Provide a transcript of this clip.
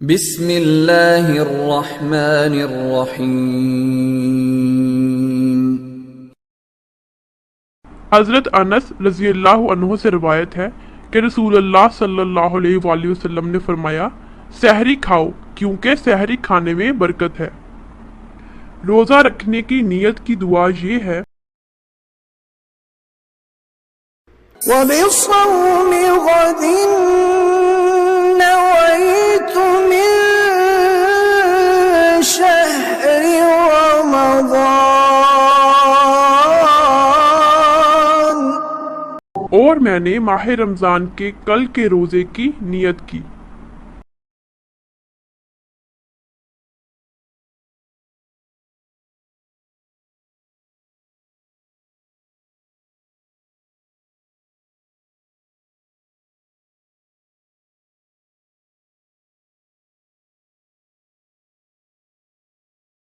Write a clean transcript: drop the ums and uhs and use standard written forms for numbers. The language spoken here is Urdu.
بسم اللہ الرحمن الرحیم۔ حضرت انس رضی اللہ عنہ سے روایت ہے کہ رسول اللہ صلی اللہ علیہ وآلہ وسلم نے فرمایا، سحری کھاؤ کیونکہ سحری کھانے میں برکت ہے۔ روزہ رکھنے کی نیت کی دعا یہ ہے: وَبِصَوْمِ غَدٍ نَوَيْتُ مِن شَهْرِ رَمَضَانَ، اور میں نے ماہ رمضان کے کل کے روزے کی نیت کی۔